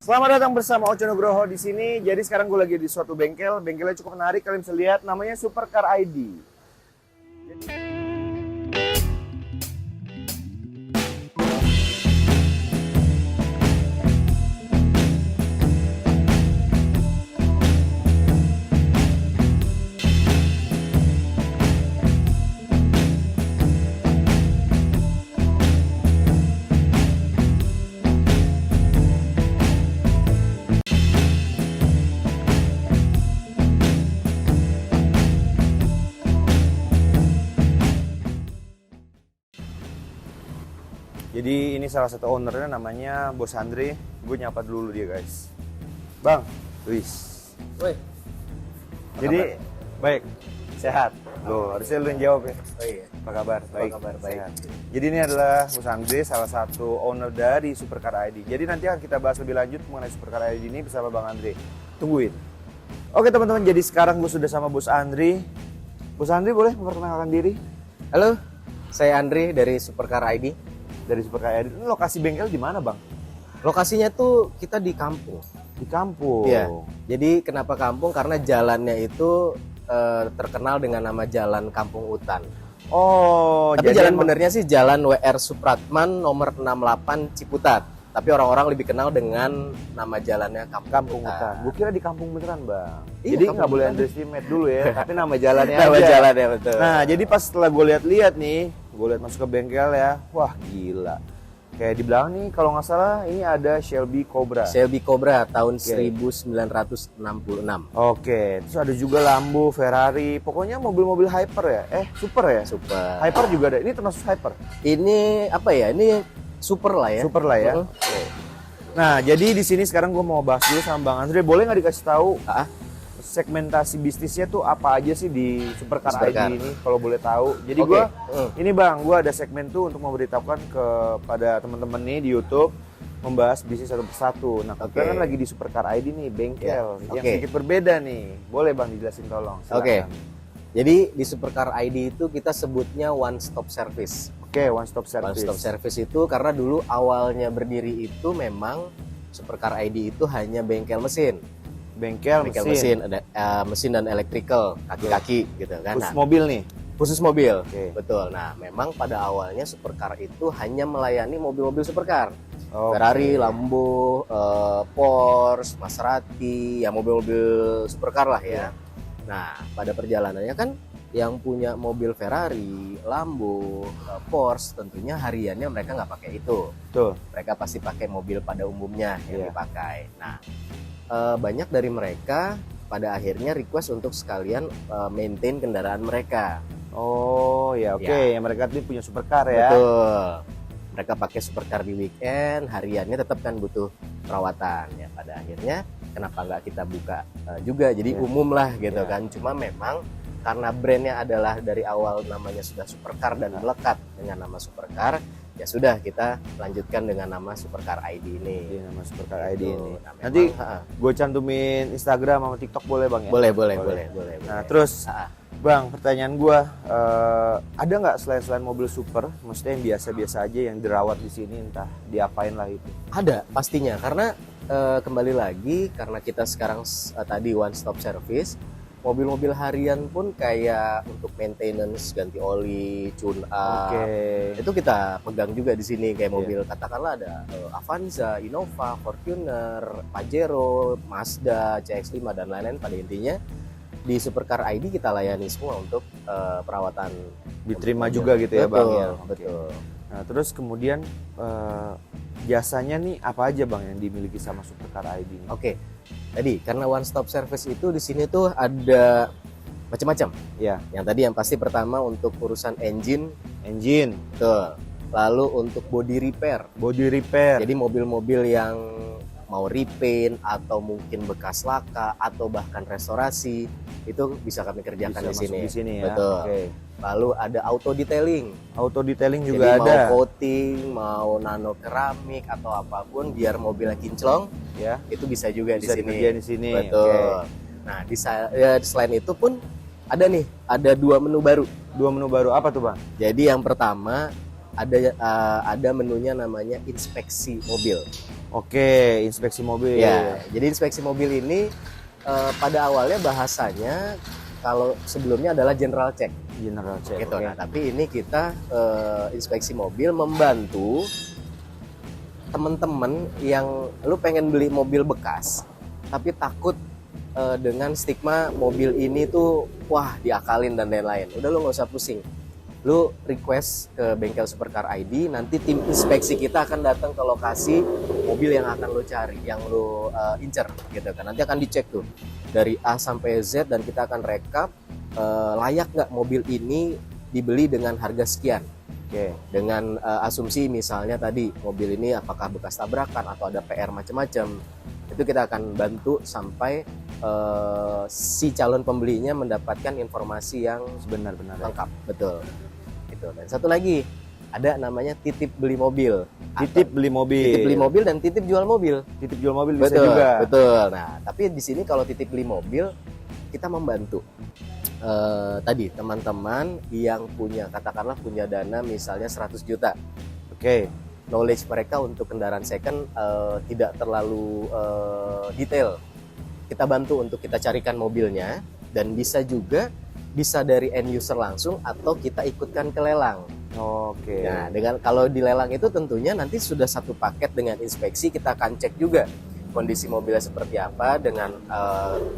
Selamat datang bersama Oce Nugroho di sini. Jadi sekarang gue lagi di suatu bengkel. Bengkelnya cukup menarik, kalian bisa lihat. Namanya Supercar ID. Jadi ini salah satu ownernya namanya Bos Andre. Gue nyapa dulu dia guys. Bang, Luis. Woi. Jadi baik, sehat. Loh, harusnya lu yang jawab ya. Oh iya. Apa kabar? Baik. Apa kabar? Baik. Sehat. Jadi ini adalah Bos Andre, salah satu owner dari Supercar ID. Jadi nanti akan kita bahas lebih lanjut mengenai Supercar ID ini bersama Bang Andre. Tungguin. Oke teman-teman, jadi sekarang gue sudah sama Bos Andre. Bos Andre boleh memperkenalkan diri? Halo, saya Andri dari Supercar ID. Dari Supercar ID. Ini lokasi bengkel di mana, Bang? Lokasinya tuh kita di kampung. Di kampung. Iya. Jadi kenapa kampung? Karena jalannya itu terkenal dengan nama Jalan Kampung Utan. Oh, Tapi jadi jalan benernya sih Jalan WR Supratman nomor 68 Ciputat. Tapi orang-orang lebih kenal dengan nama jalannya Kampung Utan. Gue kira di kampung beneran, Bang. Iya, Jadi Kampung nggak boleh Utan. underestimate dulu ya, tapi nama jalannya Nama aja. jalannya betul. Nah, jadi pas setelah gue lihat-lihat nih, gue lihat masuk ke bengkel ya, wah gila. Kayak di belakang nih, kalau nggak salah ini ada Shelby Cobra. Shelby Cobra tahun Oke. 1966. Oke, terus ada juga Lambo, Ferrari, pokoknya mobil-mobil hyper ya? Super ya? Super. Hyper juga ada, ini termasuk hyper? Ini apa ya? Ini super lah ya. Super lah ya? Mhm. Oke. Nah, jadi di sini sekarang gue mau bahas dulu sama Bang Andre, boleh nggak dikasih tahu Ah, segmentasi bisnisnya tuh apa aja sih di Supercar Supercar. ID ini kalau boleh tahu. Jadi Oke. gua ini Bang, gua ada segmen tuh untuk memberitahukan kepada teman-teman nih di YouTube membahas bisnis satu persatu. Nah, kita Oke. kan lagi di Supercar ID nih, bengkel Ya, yang oke. sedikit berbeda nih. Boleh Bang dijelasin tolong. Silakan. Oke. Jadi di Supercar ID itu kita sebutnya one stop service. Oke, one stop One service. stop service itu karena dulu awalnya berdiri itu memang Supercar ID itu hanya bengkel mesin. Bengkel mesin. Ada mesin dan electrical, kaki-kaki gitu kan. Khusus Nah, mobil nih. khusus mobil. Oke. Betul. Nah, memang pada awalnya Supercar itu hanya melayani mobil-mobil Supercar. Oke. Ferrari, Lambo, Porsche, Maserati, ya mobil-mobil supercar lah ya. Nah, pada perjalanannya kan yang punya mobil Ferrari, Lambo, Porsche tentunya hariannya mereka nggak pakai itu. Betul. Mereka pasti pakai mobil pada umumnya yang Iya. dipakai. Nah, banyak dari mereka pada akhirnya request untuk sekalian maintain kendaraan mereka. Oh, ya oke. Ya. Yang mereka tuh punya Supercar ya. Betul. Mereka pakai supercar di weekend, hariannya tetap kan butuh perawatan ya. Pada akhirnya kenapa nggak kita buka juga jadi Ya. umum lah gitu Ya. kan. Cuma memang karena brandnya adalah dari awal namanya sudah supercar dan melekat dengan nama supercar, ya sudah kita lanjutkan dengan nama Supercar ID ini. Iya, nama Supercar ID Gitu. ini. Nah, memang, Nanti ha-ha. gue cantumin Instagram sama TikTok boleh Bang ya? boleh. Nah, terus Ha-ha. Bang, pertanyaan gua, ada nggak selain mobil super, maksudnya yang biasa-biasa aja yang dirawat di sini, entah diapain lah itu? Ada pastinya karena kembali lagi karena kita sekarang tadi one stop service, mobil-mobil harian pun kayak untuk maintenance, ganti oli, tune up, itu kita pegang juga di sini kayak mobil katakanlah ada Avanza, Innova, Fortuner, Pajero, Mazda, CX-5 dan lain-lain. Pada intinya di Supercar ID kita layani semua untuk perawatan. Diterima mobil. juga gitu ya Bang ya? Oke. Betul. Nah, terus kemudian jasanya nih apa aja Bang yang dimiliki sama Supercar ID ini? Oke. Tadi karena one stop service itu di sini tuh ada macam-macam. Ya, Yang tadi yang pasti pertama untuk urusan engine, engine, betul. Lalu untuk body repair. body repair, Jadi mobil-mobil yang mau repaint atau mungkin bekas laka atau bahkan restorasi itu bisa kami kerjakan bisa di sini. masuk di sini ya? Betul. Oke. Lalu ada auto detailing. Auto detailing Jadi juga ada? mau coating, mau nano keramik atau apapun biar mobilnya kinclong, Ya, itu bisa juga bisa di sini. dikerjain di sini. Betul. Oke. Nah, selain itu pun ada 2 menu baru. Dua menu baru apa tuh Bang? Jadi yang pertama ada menunya namanya inspeksi mobil. Oke, inspeksi mobil. Ya, jadi inspeksi mobil ini pada awalnya bahasanya kalau sebelumnya adalah general check. General check. Gitu. Oke. Nah, tapi ini kita inspeksi mobil membantu teman-teman yang lu pengen beli mobil bekas tapi takut dengan stigma mobil ini tuh wah diakalin dan lain-lain. Udah lu nggak usah pusing. Lu request ke bengkel Supercar ID, nanti tim inspeksi kita akan datang ke lokasi mobil yang akan lu cari, yang lu incer gitu kan. Nanti akan dicek tuh dari A sampai Z dan kita akan rekap layak nggak mobil ini dibeli dengan harga sekian. Oke. Dengan asumsi misalnya tadi mobil ini apakah bekas tabrakan atau ada PR macam-macam. Itu kita akan bantu sampai si calon pembelinya mendapatkan informasi yang Sebenar-benar. lengkap. Betul. Gitu. Dan satu lagi ada namanya titip beli mobil. Titip beli mobil. Titip beli mobil dan titip jual mobil. Titip jual mobil bisa Betul, juga. betul. Nah, tapi di sini kalau titip beli mobil kita membantu tadi teman-teman yang katakanlah punya dana misalnya 100 juta. Oke. Knowledge mereka untuk kendaraan second tidak terlalu detail. Kita bantu untuk kita carikan mobilnya dan bisa dari end user langsung atau kita ikutkan ke lelang. Oke. Nah, kalau di lelang itu tentunya nanti sudah satu paket dengan inspeksi, kita akan cek juga kondisi mobilnya seperti apa dengan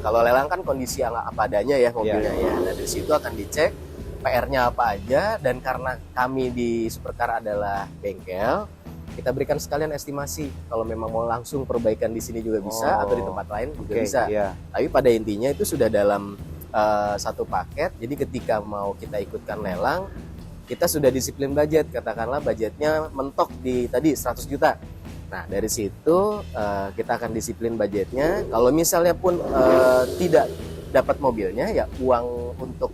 kalau lelang kan kondisi yang apa adanya ya mobilnya ya. Nah, dari situ akan dicek PR-nya apa aja dan karena kami di Supercar adalah bengkel, kita berikan sekalian estimasi kalau memang mau langsung perbaikan di sini juga bisa atau di tempat lain juga bisa. Iya. Tapi pada intinya itu sudah dalam satu paket. Jadi ketika mau kita ikutkan lelang, kita sudah disiplin budget. Katakanlah budgetnya mentok di tadi 100 juta. Nah, dari situ kita akan disiplin budgetnya. Kalau misalnya pun tidak dapat mobilnya, ya uang untuk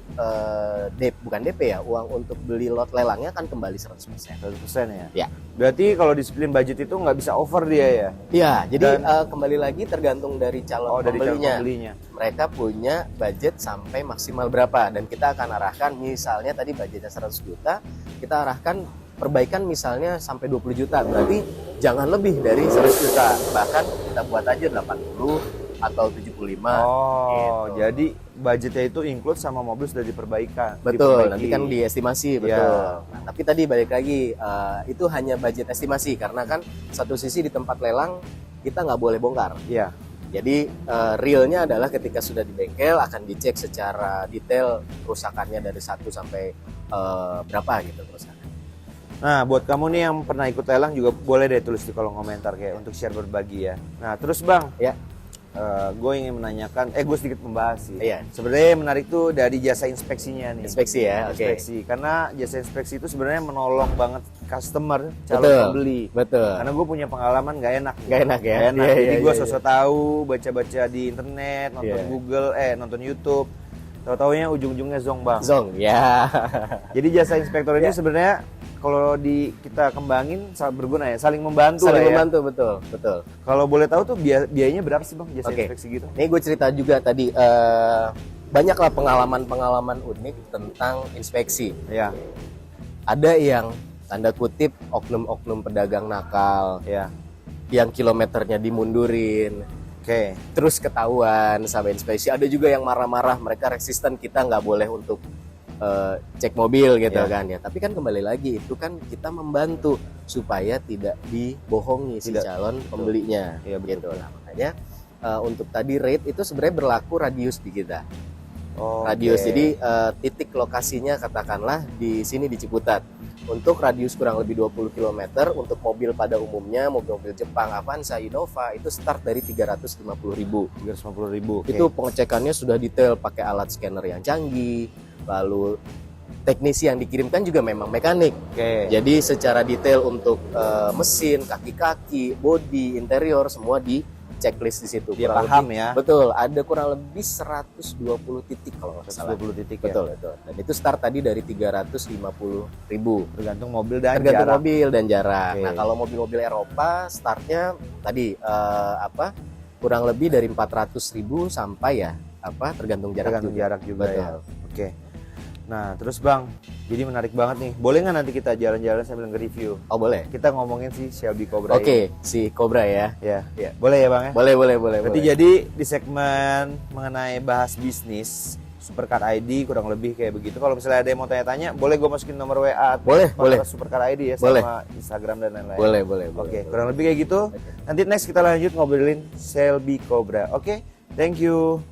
bukan DP ya, uang untuk beli lot lelangnya akan kembali 100%. 100% ya? Ya. Berarti kalau disiplin budget itu nggak bisa over dia ya? Iya, jadi kembali lagi tergantung dari calon Dari calon pembelinya. pembelinya. Mereka punya budget sampai maksimal berapa dan kita akan arahkan misalnya tadi budgetnya 100 juta, kita arahkan perbaikan misalnya sampai 20 juta. Berarti jangan lebih dari 100 juta. Bahkan kita buat aja 80 atau 75. Oh, gitu. jadi budgetnya itu include sama mobil sudah diperbaikan. Betul, nanti kan diestimasi, betul. Ya. Nah, tapi tadi balik lagi, itu hanya budget estimasi karena kan satu sisi di tempat lelang kita nggak boleh bongkar. Iya. Jadi realnya adalah ketika sudah di bengkel akan dicek secara detail kerusakannya dari 1 sampai berapa gitu kerusakan. Nah, buat kamu nih yang pernah ikut lelang juga boleh deh tulis di kolom komentar kayak untuk share berbagi ya. Nah, terus Bang, Ya. gue ingin menanyakan, gue sedikit membahas sih. Iya. Sebenarnya yang menarik tuh dari jasa inspeksinya nih. Inspeksi ya, oke. Inspeksi, karena jasa inspeksi itu sebenarnya menolong banget customer, calon Betul. pembeli. Betul. Karena gue punya pengalaman nggak enak. Nggak enak ya? Nggak enak. Iya, Jadi iya, gue iya, sosok tahu, baca-baca di internet, nonton Iya. Google, nonton YouTube. Tahu-taunya ujung-ujungnya zong Bang. Zong, ya. Jadi jasa inspektor ini Ya. sebenarnya kalau kita kembangin sangat berguna ya, saling membantu Saling lah ya. membantu, betul, betul. Kalau boleh tahu tuh biayanya berapa sih Bang jasa Oke. inspeksi gitu? Ini gue cerita juga tadi, banyaklah pengalaman-pengalaman unik tentang inspeksi. Ya, Ada yang tanda kutip oknum-oknum pedagang nakal, ya. yang kilometernya dimundurin, Oke. terus ketahuan sama inspeksi. Ada juga yang marah-marah, mereka resisten, kita nggak boleh untuk cek mobil gitu Ya. kan ya. Tapi kan kembali lagi itu kan kita membantu supaya tidak dibohongi si Tidak. calon pembelinya. Iya, betul. Gitu. Nah, makanya untuk tadi rate itu sebenarnya berlaku radius di kita. Radius, jadi titik lokasinya katakanlah di sini di Ciputat. Untuk radius kurang lebih 20 km, untuk mobil pada umumnya, mobil-mobil Jepang, Avanza, Innova, itu start dari 350.000. 350.000. Itu pengecekannya sudah detail, pakai alat scanner yang canggih, lalu teknisi yang dikirimkan juga memang mekanik. Oke. Jadi secara detail untuk mesin, kaki-kaki, bodi, interior, semua di checklist di situ. Dia Kurang paham lebih- ya. Betul, ada kurang lebih 120 titik kalau nggak salah. 120 titik Betul, ya. betul. Dan itu start tadi dari 350.000. Tergantung mobil dan Tergantung jarak. mobil dan jarak. Oke. Nah, kalau mobil-mobil Eropa startnya tadi kurang lebih dari 400.000 sampai ya tergantung jarak Tergantung juga. jarak juga Betul. ya. Oke. Nah, terus Bang, Jadi menarik banget nih. Boleh nggak nanti kita jalan-jalan sambil nge-review? Oh boleh. Kita ngomongin si Shelby Cobra Oke, ini. si Cobra ya. Ya, Ya. boleh ya Bang ya? Boleh. Berarti boleh. jadi di segmen mengenai bahas bisnis Supercar ID kurang lebih kayak begitu. Kalau misalnya ada yang mau tanya-tanya, boleh gue masukin nomor WA atau Boleh. Supercar ID ya Boleh. sama Instagram dan lain-lain. Boleh. Oke, kurang lebih kayak gitu. Nanti next kita lanjut ngobrolin Shelby Cobra. Oke, thank you.